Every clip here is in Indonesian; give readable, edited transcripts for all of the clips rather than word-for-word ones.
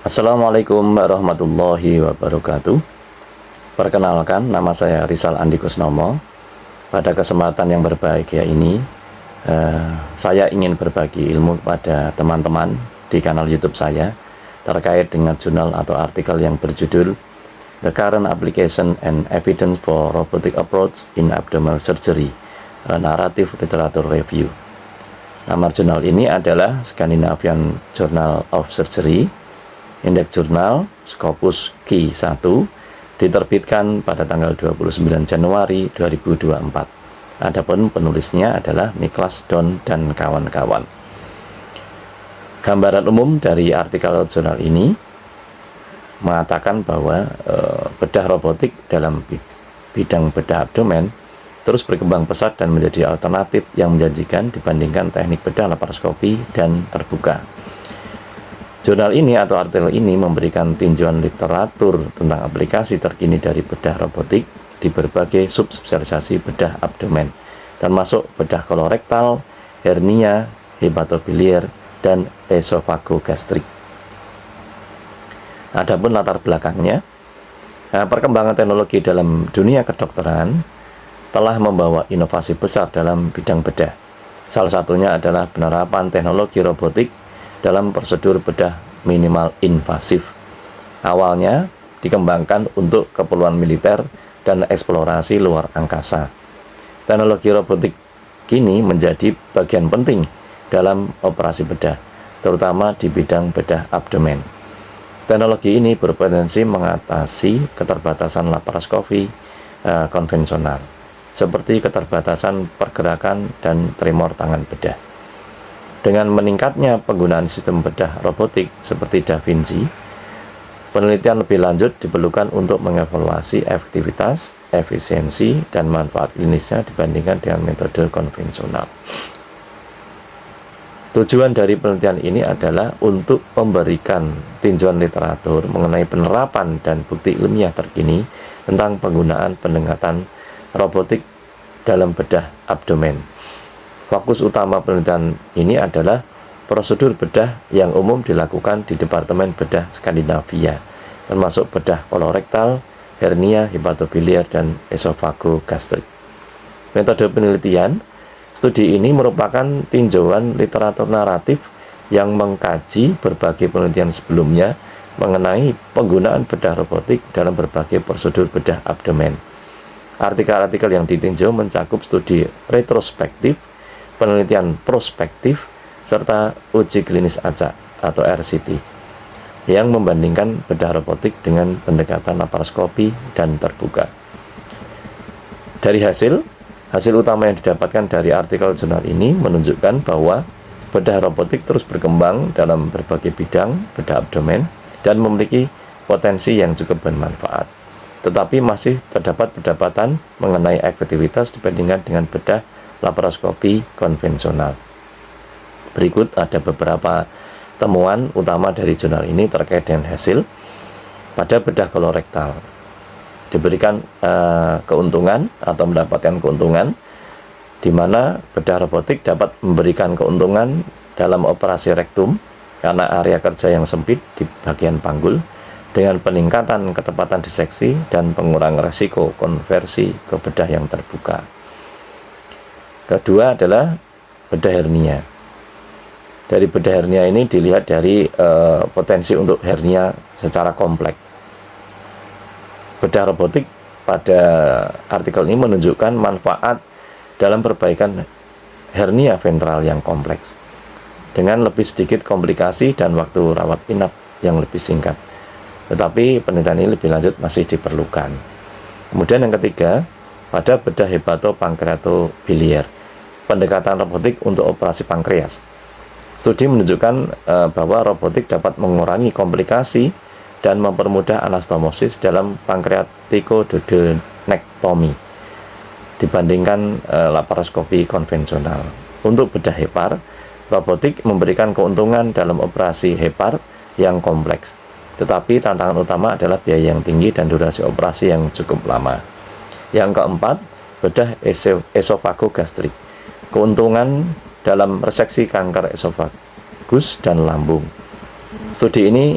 Assalamualaikum warahmatullahi wabarakatuh. Perkenalkan, nama saya Rizal Andi Kusnomo. Pada kesempatan yang berbahagia ini, saya ingin berbagi ilmu kepada teman-teman di kanal YouTube saya terkait dengan jurnal atau artikel yang berjudul The Current Application and Evidence for Robotic Approach in Abdominal Surgery, a Narrative Literature Review. Nama jurnal ini adalah Scandinavian Journal of Surgery, Indeks Jurnal Scopus Q1, diterbitkan pada tanggal 29 Januari 2024. Adapun penulisnya adalah Niklas Don dan kawan-kawan. Gambaran umum dari artikel jurnal ini mengatakan bahwa bedah robotik dalam bidang bedah abdomen terus berkembang pesat dan menjadi alternatif yang menjanjikan dibandingkan teknik bedah laparoskopi dan terbuka. Jurnal ini atau artikel ini memberikan tinjauan literatur tentang aplikasi terkini dari bedah robotik di berbagai subspesialisasi bedah abdomen, termasuk bedah kolorektal, hernia, hepatobiliar, dan esofagogastrik. Adapun latar belakangnya, perkembangan teknologi dalam dunia kedokteran telah membawa inovasi besar dalam bidang bedah. Salah satunya adalah penerapan teknologi robotik dalam prosedur bedah minimal invasif. Awalnya dikembangkan untuk keperluan militer dan eksplorasi luar angkasa. Teknologi robotik kini menjadi bagian penting dalam operasi bedah, terutama di bidang bedah abdomen. Teknologi ini berpotensi mengatasi keterbatasan laparoskopi konvensional, seperti keterbatasan pergerakan dan tremor tangan bedah. Dengan meningkatnya penggunaan sistem bedah robotik seperti Da Vinci, penelitian lebih lanjut diperlukan untuk mengevaluasi efektivitas, efisiensi, dan manfaat klinisnya dibandingkan dengan metode konvensional. Tujuan dari penelitian ini adalah untuk memberikan tinjauan literatur mengenai penerapan dan bukti ilmiah terkini tentang penggunaan pendekatan robotik dalam bedah abdomen. Fokus utama penelitian ini adalah prosedur bedah yang umum dilakukan di Departemen Bedah Skandinavia, termasuk bedah kolorektal, hernia, hepatobiliar, dan esofagogastrik. Metode penelitian studi ini merupakan tinjauan literatur naratif yang mengkaji berbagai penelitian sebelumnya mengenai penggunaan bedah robotik dalam berbagai prosedur bedah abdomen. Artikel-artikel yang ditinjau mencakup studi retrospektif, penelitian prospektif, serta uji klinis acak atau RCT yang membandingkan bedah robotik dengan pendekatan laparoskopi dan terbuka. Dari hasil utama yang didapatkan dari artikel jurnal ini menunjukkan bahwa bedah robotik terus berkembang dalam berbagai bidang bedah abdomen dan memiliki potensi yang cukup bermanfaat. Tetapi masih terdapat perdebatan mengenai efektivitas dibandingkan dengan bedah laparoskopi konvensional. Berikut ada beberapa temuan utama dari jurnal ini terkait dengan hasil. Pada bedah kolorektal diberikan keuntungan atau mendapatkan keuntungan di mana bedah robotik dapat memberikan keuntungan dalam operasi rektum karena area kerja yang sempit di bagian panggul dengan peningkatan ketepatan diseksi dan pengurangan resiko konversi ke bedah yang terbuka. Kedua adalah bedah hernia. Dari bedah hernia ini dilihat dari potensi untuk hernia secara kompleks. Bedah robotik pada artikel ini menunjukkan manfaat dalam perbaikan hernia ventral yang kompleks dengan lebih sedikit komplikasi dan waktu rawat inap yang lebih singkat. Tetapi penelitian ini lebih lanjut masih diperlukan. Kemudian yang ketiga, pada bedah hepatopankreatobiliar, pendekatan robotik untuk operasi pankreas. Studi menunjukkan bahwa robotik dapat mengurangi komplikasi dan mempermudah anastomosis dalam pankreatikoduodenektomi dibandingkan laparoskopi konvensional. Untuk bedah hepar, robotik memberikan keuntungan dalam operasi hepar yang kompleks. Tetapi tantangan utama adalah biaya yang tinggi dan durasi operasi yang cukup lama. Yang keempat, bedah esofagogastrik. Keuntungan dalam reseksi kanker esofagus dan lambung. Studi ini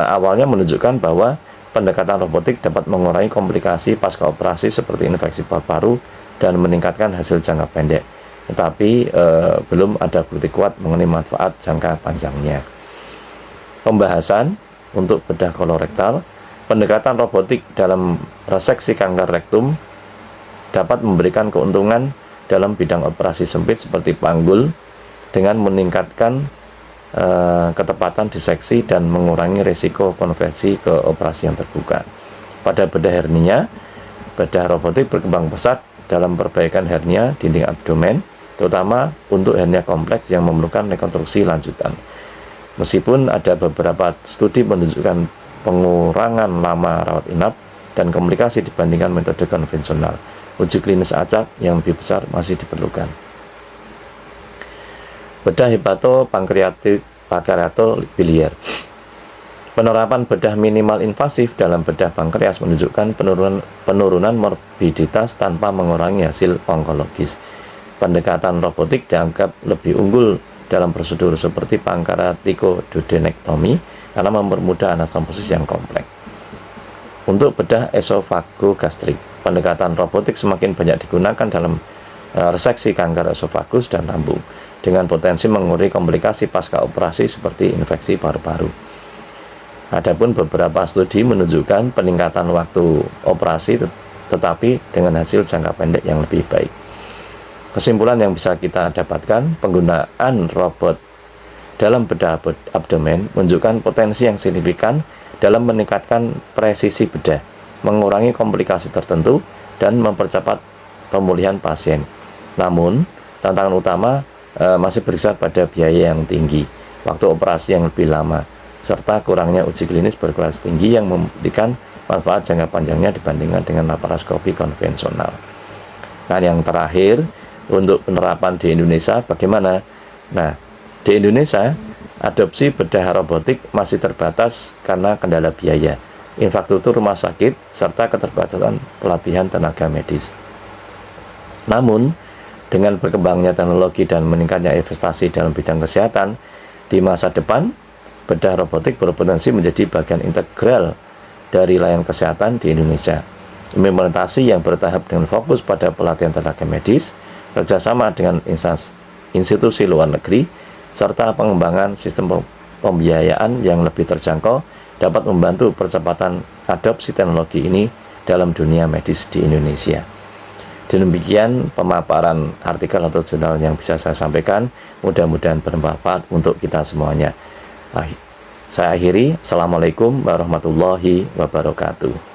awalnya menunjukkan bahwa pendekatan robotik dapat mengurangi komplikasi pasca operasi seperti infeksi paru-paru dan meningkatkan hasil jangka pendek. Tetapi belum ada bukti kuat mengenai manfaat jangka panjangnya. Pembahasan untuk bedah kolorektal, pendekatan robotik dalam reseksi kanker rektum dapat memberikan keuntungan dalam bidang operasi sempit seperti panggul dengan meningkatkan ketepatan diseksi dan mengurangi risiko konversi ke operasi yang terbuka. Pada bedah hernia, bedah robotik berkembang pesat dalam perbaikan hernia dinding abdomen, terutama untuk hernia kompleks yang memerlukan rekonstruksi lanjutan. Meskipun ada beberapa studi menunjukkan pengurangan lama rawat inap dan komplikasi dibandingkan metode konvensional, uji klinis acak yang lebih besar masih diperlukan. Bedah hepatopankreatobiliar. Penerapan bedah minimal invasif dalam bedah pankreas menunjukkan penurunan morbiditas tanpa mengurangi hasil onkologis. Pendekatan robotik dianggap lebih unggul dalam prosedur seperti pankreatikoduodenektomi karena mempermudah anastomosis yang kompleks. Untuk bedah esofagogastrik, pendekatan robotik semakin banyak digunakan dalam reseksi kanker esofagus dan lambung dengan potensi mengurangi komplikasi pasca operasi seperti infeksi paru-paru. Adapun beberapa studi menunjukkan peningkatan waktu operasi tetapi dengan hasil jangka pendek yang lebih baik. Kesimpulan yang bisa kita dapatkan, penggunaan robot dalam bedah abdomen menunjukkan potensi yang signifikan dalam meningkatkan presisi bedah, mengurangi komplikasi tertentu, dan mempercepat pemulihan pasien. Namun, tantangan utama masih berkisar pada biaya yang tinggi, waktu operasi yang lebih lama, serta kurangnya uji klinis berkualitas tinggi yang membuktikan manfaat jangka panjangnya dibandingkan dengan laparoskopi konvensional. Nah, yang terakhir, untuk penerapan di Indonesia bagaimana? Nah, di Indonesia, adopsi bedah robotik masih terbatas karena kendala biaya, infrastruktur rumah sakit, serta keterbatasan pelatihan tenaga medis. Namun, dengan berkembangnya teknologi dan meningkatnya investasi dalam bidang kesehatan, di masa depan, bedah robotik berpotensi menjadi bagian integral dari layanan kesehatan di Indonesia. Implementasi yang bertahap dengan fokus pada pelatihan tenaga medis, kerjasama dengan institusi luar negeri, serta pengembangan sistem pembiayaan yang lebih terjangkau dapat membantu percepatan adopsi teknologi ini dalam dunia medis di Indonesia. Demikian pemaparan artikel atau jurnal yang bisa saya sampaikan, mudah-mudahan bermanfaat untuk kita semuanya. Saya akhiri, Assalamualaikum warahmatullahi wabarakatuh.